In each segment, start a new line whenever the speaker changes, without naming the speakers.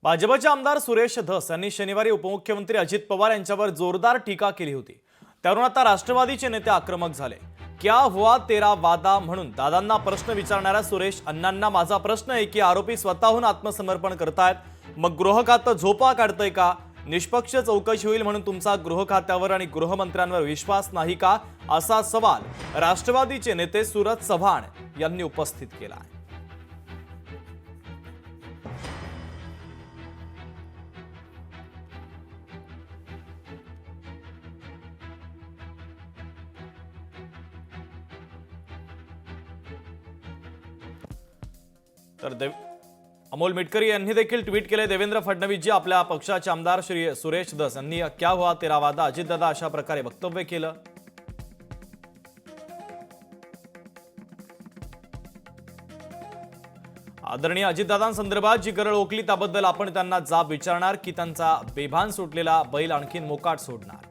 भाजपचे आमदार सुरेश धस यांनी शनिवारी उपमुख्यमंत्री अजित पवार यांच्यावर जोरदार टीका केली होती। त्यावरून आता राष्ट्रवादीचे नेते आक्रमक झाले। क्या हुआ तेरा वादा म्हणून दादांना प्रश्न विचारणाऱ्या सुरेश अण्णांना माझा प्रश्न आहे की आरोपी स्वतःहून आत्मसमर्पण करतायत, मग गृह खातं झोपा काढतंय का? निष्पक्ष चौकशी होईल म्हणून तुमचा गृह खात्यावर आणि गृहमंत्र्यांवर विश्वास नाही का, असा सवाल राष्ट्रवादीचे नेते सूरज चव्हाण यांनी उपस्थित केला आहे। तर अमोल मिटकरी यांनी देखील ट्विट केले। देवेंद्र फडणवीस जी आपल्या पक्षाचे आमदार श्री सुरेश धस यांनी क्या हुआ तेरा वादा अजितदादा अशा प्रकारे वक्तव्य केलं। आदरणीय अजितदादांसंदर्भात जी गरळ ओकली त्याबद्दल आपण त्यांना जाब विचारणार की त्यांचा बेभान सुटलेला बैल आणखीन मोकाट सोडणार।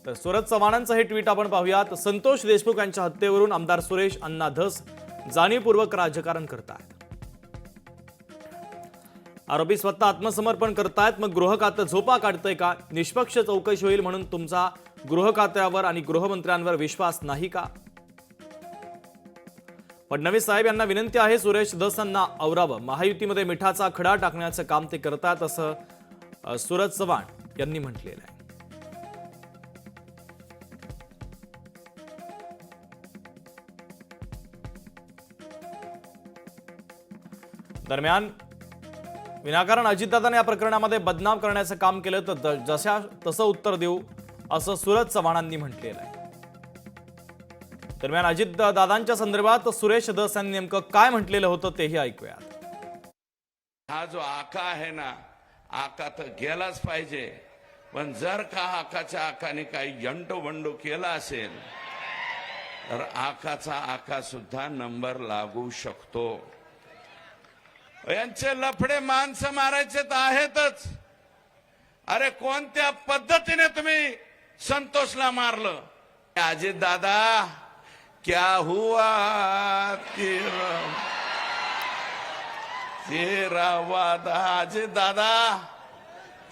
तर सूरज चव्हाणांचं हे ट्विट आपण पाहूयात। संतोष देशमुख यांच्या हत्येवरून आमदार सुरेश अण्णा धस जाणीवपूर्वक राजकारण करतायत। आरोपी स्वतः आत्मसमर्पण करतायत, मग गृह खातं झोपा काढतंय का? निष्पक्ष चौकशी होईल म्हणून तुमचा गृह खात्यावर आणि गृहमंत्र्यांवर विश्वास नाही का? फडणवीस साहेब यांना विनंती आहे, सुरेश धस यांना आवरावं। महायुतीमध्ये मिठाचा खडा टाकण्याचं काम ते करतात असं सूरज चव्हाण यांनी म्हटलेलं आहे। दरम्यान विनाकारण अजितदादांनी या प्रकरणामध्ये बदनाम करण्याचं काम केलं तर जशा तसं उत्तर देऊ असं सूरज चव्हाणांनी म्हटलेलं आहे। दरम्यान अजितदादांच्या संदर्भात सुरेश धस यांनी नेमकं काय म्हटलेलं होतं तेही ऐकूयात।
हा जो आका आहे ना, आका तर गेलाच पाहिजे, पण जर का आकाच्या आकाने काही यंटोबंडो केला असेल तर आकाचा आका सुद्धा नंबर लागू शकतो। यांचे लफडे माणसं मारायचे तर आहेतच। अरे कोणत्या पद्धतीने तुम्ही संतोषला मारलं? अजित दादा, क्या हुआ तेरा वादा? अजित दादा,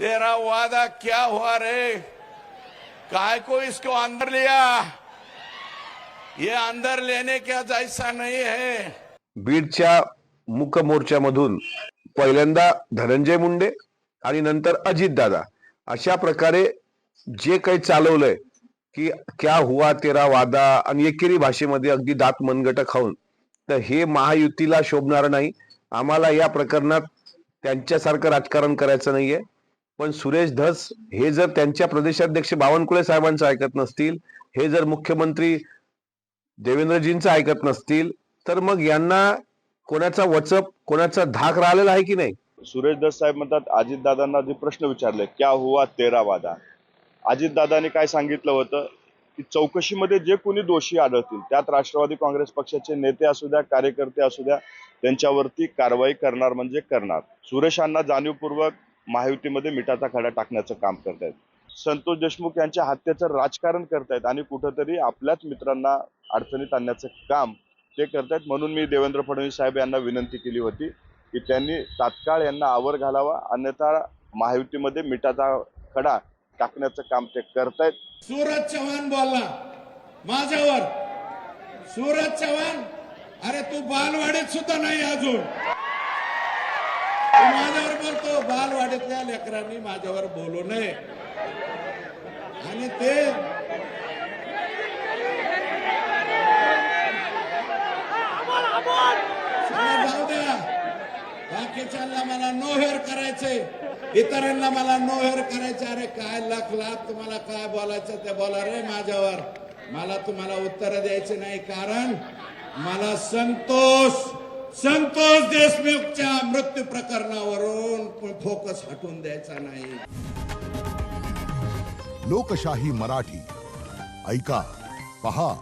तेरा वादा क्या हुआ रे? काय को इसको अंदर लिया? ये अंदर लेने का जैसा नहीं है।
बीडच्या मुख्य मोर्चामधून पहिल्यांदा धनंजय मुंडे आणि नंतर अजितदादा अशा प्रकारे जे काही चालवलंय की क्या हुआ तेरा वादा आणि एकेरी भाषेमध्ये अगदी दात मनगट खाऊन, तर हे महायुतीला शोभणार नाही। आम्हाला या प्रकरणात त्यांच्यासारखं राजकारण करायचं नाहीये। पण सुरेश धस हे जर त्यांच्या प्रदेशाध्यक्ष बावनकुळे साहेबांचं ऐकत नसतील, हे जर मुख्यमंत्री देवेंद्रजींचं ऐकत नसतील, तर मग यांना कोणाचा वचप, कोणाचा धाक राहिलेला आहे की नाही?
सुरेश धस साहेब म्हणतात अजितदादांना जे प्रश्न विचारले क्या हुआ तेरा वादा, अजितदादांनी काय सांगितलं होतं की चौकशीमध्ये जे कोणी दोषी आढळतील त्यात राष्ट्रवादी काँग्रेस पक्षाचे नेते असू द्या, कार्यकर्ते असू द्या, त्यांच्यावरती कारवाई करणार म्हणजे करणार। सुरेशांना जाणीवपूर्वक महायुतीमध्ये मिठाचा खडा टाकण्याचं काम करतायत। संतोष देशमुख यांच्या हत्येचं राजकारण करतायत आणि कुठंतरी आपल्याच मित्रांना अडचणीत आणण्याचं काम ते करतायत। म्हणून मी देवेंद्र फडणवीस साहेब यांना विनंती केली होती की त्यांनी तात्काळ यांना आवर घालावा, अन्यथा महायुतीमध्ये मिठाचा खडा टाकण्याचं काम ते करतायत।
सूरज चव्हाण बोलला माझ्यावर। सूरज चव्हाण, अरे तू बालवाडीत सुद्धा नाही अजून, तू माझ्यावर बोलतो। बालवाडीतल्या लेकरांनी माझ्यावर बोलू नये आणि ते जाऊ द्या। बाकीच्यांना मला नो हेअर करायचंय, इतरांना मला नो हेअर करायचं। अरे काय लाख लाख तुम्हाला काय बोलायचं ते बोला रे माझ्यावर। मला तुम्हाला उत्तर द्यायचे नाही, कारण मला संतोष देशमुखच्या मृत्यू प्रकरणावरून फोकस हटवून द्यायचा नाही।
लोकशाही मराठी ऐका, पहा,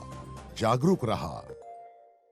जागरूक रहा।